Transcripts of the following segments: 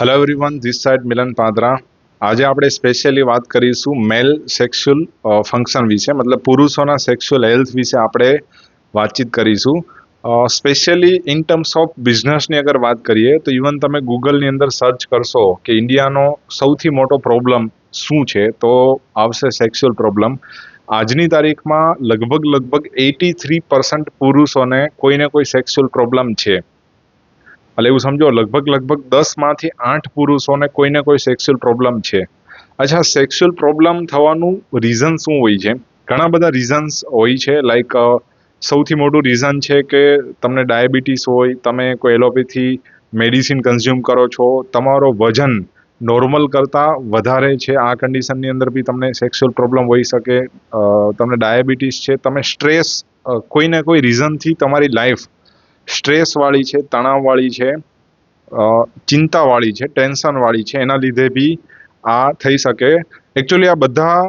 Hello everyone, this side મિલન પાદરા. આજે આપણે specially વાત કરીશું મેલ સેક્સ્યુઅલ ફંક્શન વિશે, મતલબ પુરુષોના સેક્સ્યુઅલ હેલ્થ વિશે આપણે વાતચીત કરીશું. સ્પેશિયલી ઇન ટર્મ્સ ઓફ બિઝનેસની અગર વાત કરીએ તો ઇવન તમે ગૂગલની અંદર સર્ચ કરશો કે ઇન્ડિયાનો સૌથી મોટો પ્રોબ્લેમ શું છે તો આવશે સેક્સ્યુઅલ પ્રોબ્લેમ. આજની તારીખમાં લગભગ 83% પુરુષોને કોઈને કોઈ સેક્સ્યુઅલ પ્રોબ્લેમ છે. એટલે એવું સમજો લગભગ 10માંથી 8 પુરુષોને કોઈને કોઈ સેક્સ્યુઅલ પ્રોબ્લેમ છે. અચ્છા, સેક્સ્યુઅલ પ્રોબ્લેમ થવાનું રીઝન શું હોય છે? ઘણા બધા રીઝન્સ હોય છે. લાઈક સૌથી મોટું રીઝન છે કે તમને ડાયાબિટીસ હોય, તમે કોઈ એલોપેથી મેડિસિન કન્ઝ્યુમ કરો છો, તમારો વજન નોર્મલ કરતાં વધારે છે, આ કન્ડિશનની અંદર બી તમને સેક્સ્યુઅલ પ્રોબ્લેમ હોઈ શકે. તમને ડાયાબિટીસ છે, તમે સ્ટ્રેસ કોઈને કોઈ રીઝનથી તમારી લાઈફ સ્ટ્રેસવાળી છે, તણાવવાળી છે, ચિંતાવાળી છે, ટેન્શનવાળી છે, એના લીધે બી આ થઈ શકે. એકચ્યુઅલી આ બધા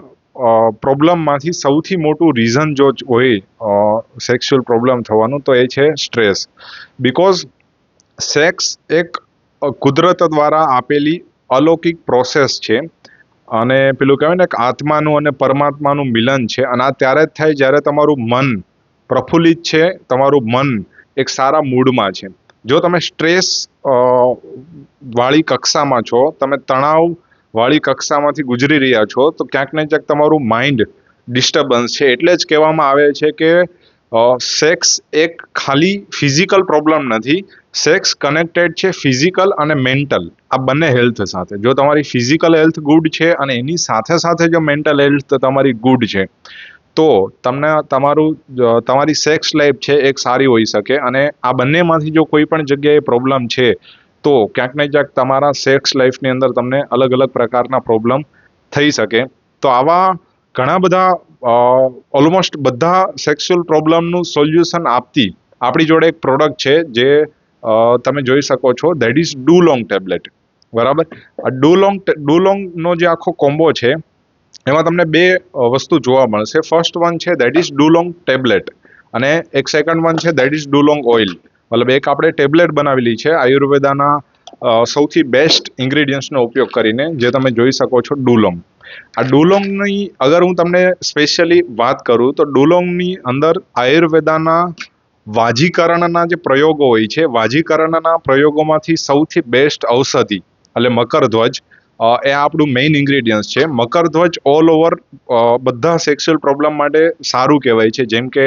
પ્રોબ્લેમમાંથી સૌથી મોટું રીઝન જો હોય સેક્સ્યુઅલ પ્રોબ્લેમ થવાનું તો એ છે સ્ટ્રેસ. બિકોઝ સેક્સ એક કુદરત દ્વારા આપેલી અલૌકિક પ્રોસેસ છે અને પેલું કહેવાય ને કે આત્માનું અને પરમાત્માનું મિલન છે. અને આ ત્યારે જ થાય જ્યારે તમારું મન પ્રફુલ્લિત છે, તમારું મન એક સારા મૂડમાં છે. જો તમે સ્ટ્રેસ વાળી કક્ષામાં છો, તમે તણાવ વાળી કક્ષામાંથી ગુજરી રહ્યા છો તો ક્યાંક ને ક્યાંક તમારું માઇન્ડ ડિસ્ટર્બન્સ છે. એટલે જ કહેવામાં આવે છે કે સેક્સ એક ખાલી ફિઝિકલ પ્રોબ્લેમ નથી. સેક્સ કનેક્ટેડ છે ફિઝિકલ અને મેન્ટલ, આ બંને હેલ્થ સાથે. જો તમારી ફિઝિકલ હેલ્થ ગુડ છે અને એની સાથે સાથે જો મેન્ટલ હેલ્થ તમારી ગુડ છે તો તમને તમારી સેક્સ લાઈફ છે એક સારી હોઈ શકે. અને આ બંનેમાંથી જો કોઈ પણ જગ્યાએ પ્રોબ્લેમ છે તો ક્યાંક ને ક્યાંક તમારા સેક્સ લાઈફની અંદર તમને અલગ અલગ પ્રકારના પ્રોબ્લેમ થઈ શકે. તો આવા ઘણા બધા ઓલમોસ્ટ બધા સેક્સ્યુઅલ પ્રોબ્લેમનું સોલ્યુશન આપતી આપણી જોડે એક પ્રોડક્ટ છે જે તમે જોઈ શકો છો, દેટ ઇઝ ડુલોંગ ટેબ્લેટ. બરાબર, આ ડુલોંગનો જે આખો કોમ્બો છે એમાં તમને બે વસ્તુ જોવા મળશે. ફર્સ્ટ વન છે દેટ ઇઝ ડુલોંગ ટેબ્લેટ અને એક સેકન્ડ વન છે દેટ ઇઝ ડુલોંગ ઓઇલ. મતલબ એક આપણે ટેબ્લેટ બનાવેલી છે આયુર્વેદાના સૌથી બેસ્ટ ઇન્ગ્રેડિયન્ટ્સનો ઉપયોગ કરીને, જે તમે જોઈ શકો છો ડુલોંગ. આ ડુલોંગની અગર હું તમને સ્પેશિયલી વાત કરું તો ડુલોંગની અંદર આયુર્વેદાના વાજીકરણના જે પ્રયોગો હોય છે, વાજીકરણના પ્રયોગોમાંથી સૌથી બેસ્ટ ઔષધિ એટલે મકરધ્વજ, એ આપણું મેઇન ઇન્ગ્રેડિયન્ટ છે. મકરધ્વજ ઓલ ઓવર બધા સેક્સ્યુઅલ પ્રોબ્લેમ માટે સારું કહેવાય છે. જેમ કે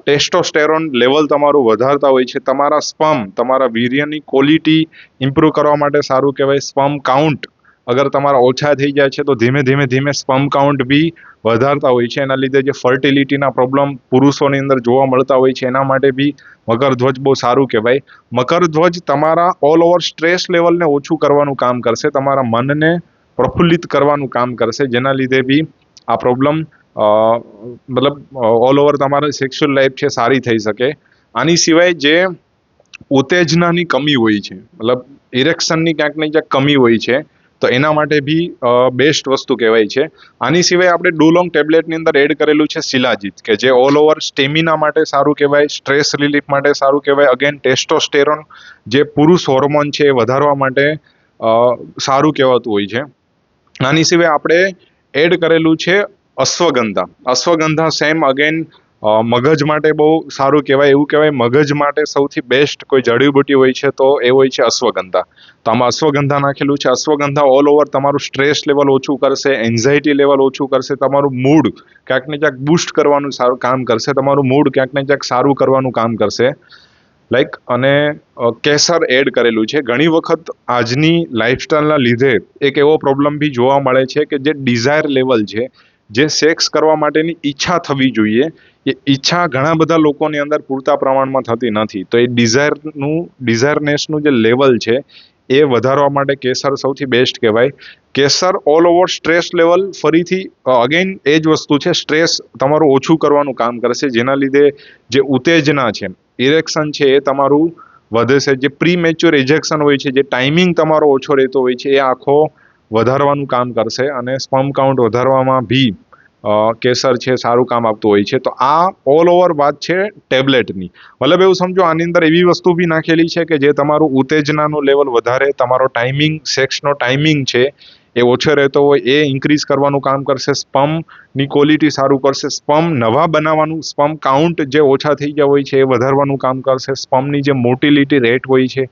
ટેસ્ટોસ્ટેરોન લેવલ તમારું વધારતા હોય છે, તમારા સ્પર્મ, તમારા વીર્યની ક્વોલિટી ઇમ્પ્રૂવ કરવા માટે સારું કહેવાય. સ્પર્મ કાઉન્ટ અગર તમારા ઓછા થઈ જાય છે તો ધીમે ધીમે સ્પર્મ કાઉન્ટ બી વધારતા હોય છે. એના લીધે જે ફર્ટિલિટીના પ્રોબ્લેમ પુરુષોની અંદર જોવા મળતા હોય છે એના માટે બી મકરધ્વજ બહુ સારું કહેવાય. મકરધ્વજ તમારા ઓલ ઓવર સ્ટ્રેસ લેવલને ઓછું કરવાનું કામ કરશે, તમારા મનને પ્રફુલ્લિત કરવાનું કામ કરશે, જેના લીધે બી આ પ્રોબ્લેમ મતલબ ઓલ ઓવર તમારી સેક્સ્યુઅલ લાઈફ છે સારી થઈ શકે. આની સિવાય જે ઉત્તેજનાની કમી હોય છે, મતલબ ઇરેક્શનની ક્યાંક ને ક્યાંક કમી હોય છે, તો એના માટે બી બેસ્ટ વસ્તુ કહેવાય છે. આની સિવાય આપણે ડુલોંગ ટેબ્લેટની અંદર એડ કરેલું છે શિલાજીત, કે જે ઓલ ઓવર સ્ટેમિના માટે સારું કહેવાય, સ્ટ્રેસ રિલીફ માટે સારું કહેવાય. અગેન ટેસ્ટોસ્ટેરોન જે પુરુષ હોર્મોન છે એ વધારવા માટે સારું કહેવાતું હોય છે. આની સિવાય આપણે એડ કરેલું છે અશ્વગંધા. અશ્વગંધા સેમ અગેન મગજ માટે બહુ સારું કહેવાય. એવું કહેવાય મગજ માટે સૌથી બેસ્ટ કોઈ જડીબુટી હોય છે તો એ હોય છે અશ્વગંધા. તો આમાં અશ્વગંધા નાખેલું છે. અશ્વગંધા ઓલ ઓવર તમારું સ્ટ્રેસ લેવલ ઓછું કરશે, એન્ઝાઇટી લેવલ ઓછું કરશે, તમારું મૂડ ક્યાંક ને ક્યાંક બૂસ્ટ કરવાનું સારું કામ કરશે, તમારું મૂડ ક્યાંક ને ક્યાંક સારું કરવાનું કામ કરશે. લાઈક અને કેસર એડ કરેલું છે. ઘણી વખત આજની લાઈફસ્ટાઈલના લીધે એક એવો પ્રોબ્લેમ બી જોવા મળે છે કે જે ડિઝાયર લેવલ છે, જે સેક્સ કરવા માટેની ઈચ્છા થવી જોઈએ, એ ઈચ્છા ઘણા બધા લોકોની અંદર પૂરતા પ્રમાણમાં થતી નથી. તો એ ડિઝાયરનેસનું જે લેવલ છે એ વધારવા માટે કેસર સૌથી બેસ્ટ કહેવાય. કેસર ઓલ ઓવર સ્ટ્રેસ લેવલ ફરીથી અગેન એ જ વસ્તુ છે, સ્ટ્રેસ તમારું ઓછું કરવાનું કામ કરશે, જેના લીધે જે ઉત્તેજના છે, ઇરેક્શન છે એ તમારું વધે છે. જે પ્રીમેચ્યોર ઇજેક્શન હોય છે, જે ટાઈમિંગ તમારો ઓછો રહેતો હોય છે, એ આખો વધારવાનું કામ કરશે. અને સ્પર્મ કાઉન્ટ વધારવામાં બી કેસર છે સારું કામ આપતું હોય છે. તો આ ઓલ ઓવર વાત છે ટેબ્લેટની. મતલબ એવું સમજો આની અંદર એવી વસ્તુ બી નાખેલી છે કે જે તમારું ઉત્તેજનાનું લેવલ વધારે, તમારો ટાઈમિંગ, સેક્સનો ટાઈમિંગ છે એ ઓછો રહેતો હોય એ ઇન્ક્રીઝ કરવાનું કામ કરશે, સ્પમની ક્વોલિટી સારું કરશે, સ્પમ નવા બનાવવાનું, સ્પમ કાઉન્ટ જે ઓછા થઈ ગયા હોય છે એ વધારવાનું કામ કરશે, સ્પમની જે મોટિલિટી રેટ હોય છે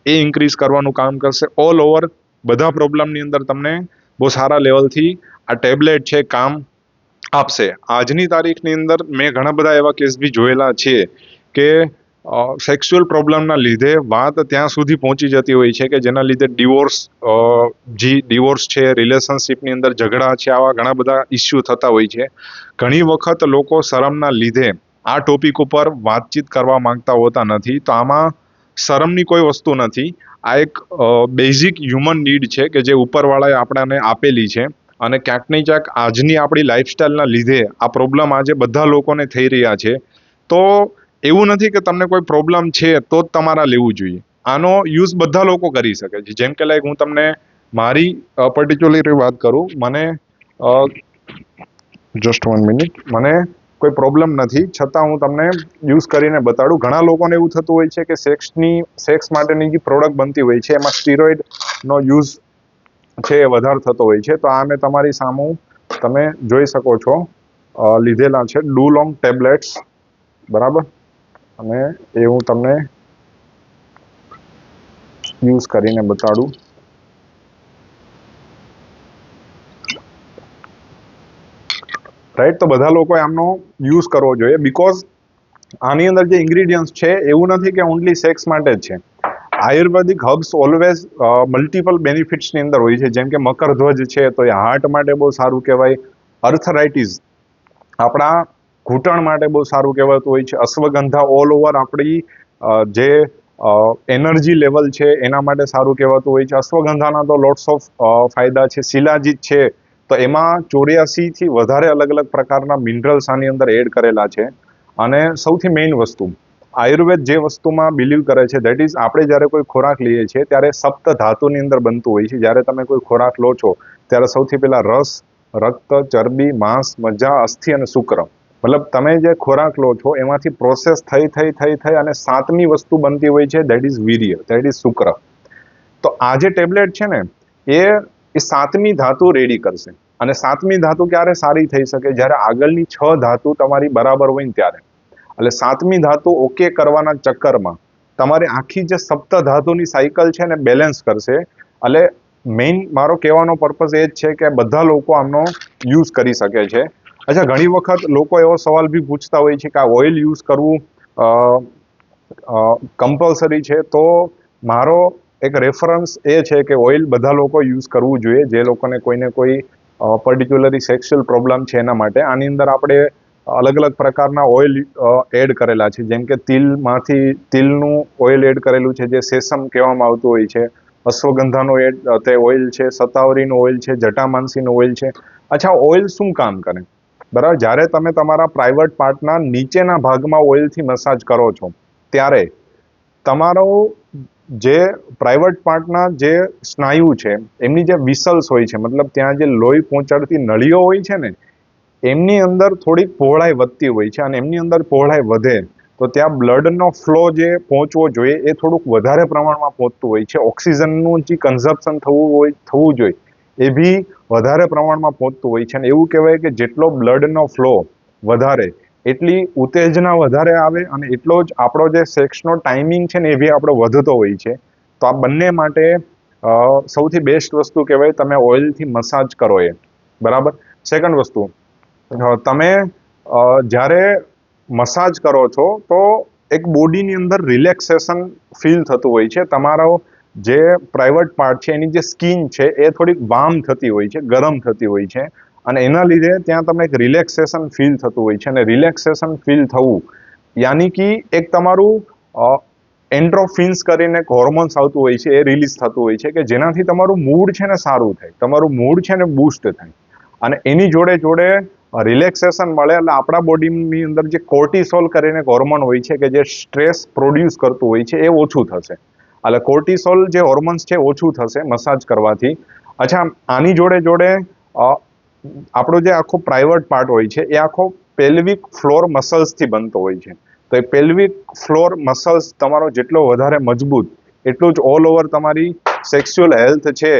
એ ઇન્ક્રીઝ કરવાનું કામ કરશે. ઓલ ઓવર બધા પ્રોબ્લેમની અંદર તમને બહુ સારા લેવલથી આ ટેબ્લેટ છે કામ આપશે. આજની તારીખની અંદર મેં ઘણા બધા એવા કેસ બી જોયેલા છે કે સેક્સ્યુઅલ પ્રોબ્લેમના લીધે વાત ત્યાં સુધી પહોંચી જતી હોય છે કે જેના લીધે ડિવોર્સ છે, રિલેશનશિપની અંદર ઝઘડા છે, આવા ઘણા બધા ઇસ્યુ થતા હોય છે. ઘણી વખત લોકો શરમના લીધે આ ટોપિક ઉપર વાતચીત કરવા માંગતા હોતા નથી. તો આમાં શરમની કોઈ વસ્તુ નથી. આ એક બેઝિક હ્યુમન નીડ છે કે જે ઉપરવાળાએ આપણાને આપેલી છે. અને ક્યાંક ને ક્યાંક આજની આપણી લાઈફસ્ટાઈલના લીધે આ પ્રોબ્લેમ આજે બધા લોકોને થઈ રહ્યા છે. તો એવું નથી કે તમને કોઈ પ્રોબ્લેમ છે તો જ તમારા લેવું જોઈએ. આનો યુઝ બધા લોકો કરી શકે છે. જેમ કે લાઈક હું તમને મારી પર્ટિક્યુલર વાત કરું, મને જસ્ટ 1 મિનિટ, મને કોઈ પ્રોબ્લેમ નથી છતાં હું તમને યુઝ કરીને બતાડું. ઘણા લોકોને એવું થતું હોય છે કે સેક્સ માટેની જે પ્રોડક્ટ બનતી હોય છે એમાં સ્ટીરોઇડનો યુઝ છે એ વધારે થતો હોય છે. તો આ મેં તમારી સામે તમે જોઈ શકો છો લીધેલા છે ડુલોંગ ટેબ્લેટ્સ, બરાબર, અને એ હું તમને યુઝ કરીને બતાડું. રાઈટ, તો બધા લોકોએ આમનો યુઝ કરવો જોઈએ બીકોઝ આની અંદર જે ઇન્ગ્રેડિયન્ટ્સ છે એવું નથી કે ઓનલી સેક્સ માટે જ છે. આયુર્વેદિક હર્બ્સ ઓલવેઝ મલ્ટિપલ બેનિફિટ્સની અંદર હોય છે. જેમ કે મકરધ્વજ છે તો એ હાર્ટ માટે બહુ સારું કહેવાય. અર્થરાઇટિસ આપણા ઘૂંટણ માટે બહુ સારું કહેવાતું હોય છે. અશ્વગંધા ઓલ ઓવર આપણી જે એનર્જી લેવલ છે એના માટે સારું કહેવાતું હોય છે. અશ્વગંધાના તો લોટ્સ ઓફ ફાયદા છે. શિલાજીત છે તો એમાં 84 થી વધારે અલગ અલગ પ્રકારના મિનરલ્સ આની અંદર એડ કરેલા છે. અને સૌથી મેઇન વસ્તુ, આયુર્વેદ જે વસ્તુમાં બિલીવ કરે છે દેટ ઇઝ આપણે જ્યારે કોઈ ખોરાક લઈએ છીએ ત્યારે સપ્ત ધાતુની અંદર બનતું હોય છે. જ્યારે તમે કોઈ ખોરાક લો છો ત્યારે સૌથી પહેલા રસ, રક્ત, ચરબી, માંસ, મજ્જા, અસ્થિ અને શુક્ર, મતલબ તમે જે ખોરાક લો છો એમાંથી પ્રોસેસ થઈ અને સાતમી વસ્તુ બનતી હોય છે દેટ ઇઝ વીર્ય, દેટ ઇઝ શુક્ર. તો આ જે ટેબ્લેટ છે ને એ સાતમી ધાતુ રેડી કરશે. અને સાતમી ધાતુ ક્યારે સારી થઈ શકે? જ્યારે આગળની 6 ધાતુ તમારી બરાબર હોય ને ત્યારે. એટલે સાતમી ધાતુ ઓકે કરવાના ચક્કરમાં તમારી આખી જે સપ્ત ધાતુની સાયકલ છે ને બેલેન્સ કરશે. એટલે મેઇન મારો કહેવાનો પર્પઝ એ જ છે કે બધા લોકો આમનો યુઝ કરી શકે છે. અચ્છા, ઘણી વખત લોકો એવો સવાલ બી પૂછતા હોય છે કે આ ઓઇલ યુઝ કરવું કમ્પલસરી છે? તો મારો એક રેફરન્સ એ છે કે ઓઇલ બધા લોકો યુઝ કરવું જોઈએ જે લોકોને કોઈને કોઈ પર્ટિક્યુલરલી સેક્સ્યુઅલ પ્રોબ્લેમ છે એના માટે. આની અંદર આપણે અલગ અલગ પ્રકારના ઓઇલ એડ કરેલા છે. જેમ કે તિલનું ઓઇલ એડ કરેલું છે જે સેસમ કહેવામાં આવતું હોય છે. અશ્વગંધાનો તે ઓઇલ છે, શતાવરીનું ઓઇલ છે, જટામાનસીનું ઓઇલ છે. અચ્છા, ઓઇલ શું કામ કરે? બરાબર, જ્યારે તમે તમારા પ્રાઇવેટ પાર્ટના નીચેના ભાગમાં ઓઇલથી મસાજ કરો છો ત્યારે તમારો જે પ્રાઇવેટ પાર્ટના જે સ્નાયુ છે એમની જે વિસલ્સ હોય છે, મતલબ ત્યાં જે લોહી પહોંચાડતી નળીઓ હોય છે ને એમની અંદર થોડીક પહોળાઈ વધતી હોય છે. અને એમની અંદર પહોળાઈ વધે તો ત્યાં બ્લડનો ફ્લો જે પહોંચવો જોઈએ એ થોડુંક વધારે પ્રમાણમાં પહોંચતું હોય છે. ઓક્સિજનનું જે કન્ઝપ્શન થવું જોઈએ એ બી વધારે પ્રમાણમાં પહોંચતું હોય છે. અને એવું કહેવાય કે જેટલો બ્લડનો ફ્લો વધારે એટલી ઉત્તેજના વધારે આવે અને એટલો જ આપણો જે સેક્સનો ટાઈમિંગ છે ને એ બી આપણો વધતો હોય છે. તો આ બંને માટે સૌથી બેસ્ટ વસ્તુ કહેવાય તમે ઓઇલથી મસાજ કરો એ, બરાબર. સેકન્ડ વસ્તુ, તમે જ્યારે મસાજ કરો છો તો એક બોડીની અંદર રિલેક્સેશન ફીલ થતું હોય છે. તમારો જે પ્રાઇવેટ પાર્ટ છે એની જે સ્કિન છે એ થોડીક વાર્મ થતી હોય છે, ગરમ થતી હોય છે. અને એના લીધે ત્યાં તમને એક રિલેક્સેશન ફીલ થતું હોય છે. અને રિલેક્સેશન ફીલ થવું યાની કે એક તમારું એન્ડ્રોફિન્સ કરીને એક હોર્મોન્સ આવતું હોય છે એ રિલીઝ થતું હોય છે કે જેનાથી તમારું મૂડ છે ને સારું થાય, તમારું મૂડ છે ને બૂસ્ટ થાય. અને એની જોડે જોડે રિલેક્સેશન મળે એટલે આપણા બોડીની અંદર જે કોર્ટિસોલ કરીને એક હોર્મોન હોય છે કે જે સ્ટ્રેસ પ્રોડ્યુસ કરતું હોય છે એ ઓછું થશે. એટલે કોર્ટિસોલ જે હોર્મોન્સ છે ઓછું થશે મસાજ કરવાથી. અચ્છા, આની જોડે જોડે આપણો જે આખો પ્રાઇવેટ પાર્ટ હોય છે એ આખો પેલ્વિક ફ્લોર મસલ્સથી બનતો હોય છે. તો એ પેલ્વિક ફ્લોર મસલ્સ તમારો જેટલો વધારે મજબૂત એટલું જ ઓલ ઓવર તમારી સેક્સ્યુઅલ હેલ્થ છે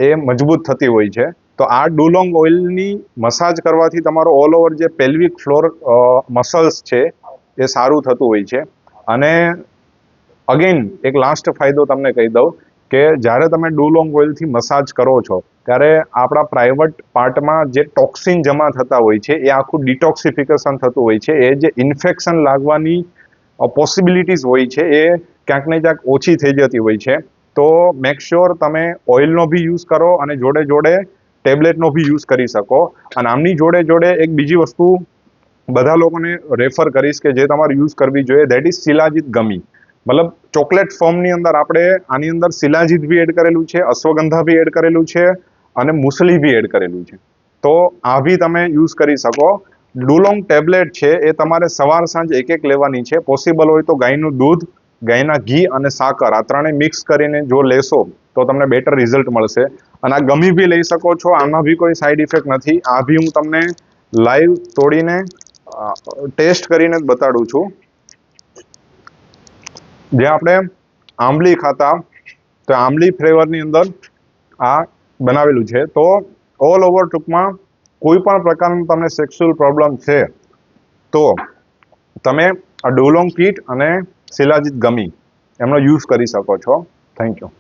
એ મજબૂત થતી હોય છે. તો આ ડુલોંગ ઓઇલની મસાજ કરવાથી તમારો ઓલ ઓવર જે પેલ્વિક ફ્લોર મસલ્સ છે એ સારું થતું હોય છે. અને અગેન એક લાસ્ટ ફાયદો તમને કહી દઉં કે જ્યારે તમે ડુલોંગ ઓઇલથી મસાજ કરો છો ત્યારે આપણા પ્રાઇવેટ પાર્ટમાં જે ટોક્સિન જમા થતા હોય છે એ આખું ડિટોક્સિફિકેશન થતું હોય છે. એ જે ઇન્ફેક્શન લાગવાની પોસિબિલિટીઝ હોય છે એ ક્યાંક ને ક્યાંક ઓછી થઈ જતી હોય છે. તો મેક શ્યોર તમે ઓઇલનો બી યુઝ કરો અને જોડે જોડે ટેબ્લેટનો બી યુઝ કરી શકો. અને આમની જોડે જોડે એક બીજી વસ્તુ બધા લોકોને રેફર કરીશ કે જે તમારે યુઝ કરવી જોઈએ, ધેટ ઇઝ શિલાજીત ગમી. મતલબ ચોકલેટ ફોર્મની અંદર આપણે આની અંદર શિલાજીત બી એડ કરેલું છે, અશ્વગંધા બી એડ કરેલું છે અને મુસલી બી એડ કરેલું છે. તો આ બી તમે યુઝ કરી શકો. ડુલોંગ ટેબ્લેટ છે એ તમારે સવાર સાંજ એક લેવાની છે. પોસિબલ હોય તો ગાયનું દૂધ, ગાયના ઘી અને સાકર આ ત્રણેય મિક્સ કરીને જો લેશો તો તમને બેટર રિઝલ્ટ મળશે. અને આ ગમી બી લઈ શકો છો, આમાં બી કોઈ સાઈડ ઇફેક્ટ નથી. આ બી હું તમને લાઈવ તોડીને ટેસ્ટ કરીને જ બતાડું છું. જે આપણે આંબલી ખાતા તો આંબલી ફ્લેવરની અંદર આ બનાવેલું છે. તો ઓલ ઓવર ટૂંકમાં કોઈ પણ પ્રકારનો તમને સેક્સ્યુઅલ પ્રોબ્લેમ છે તો તમે આ ડુલોંગ કીટ અને શિલાજીત ગમી એમનો યુઝ કરી શકો છો. Thank you.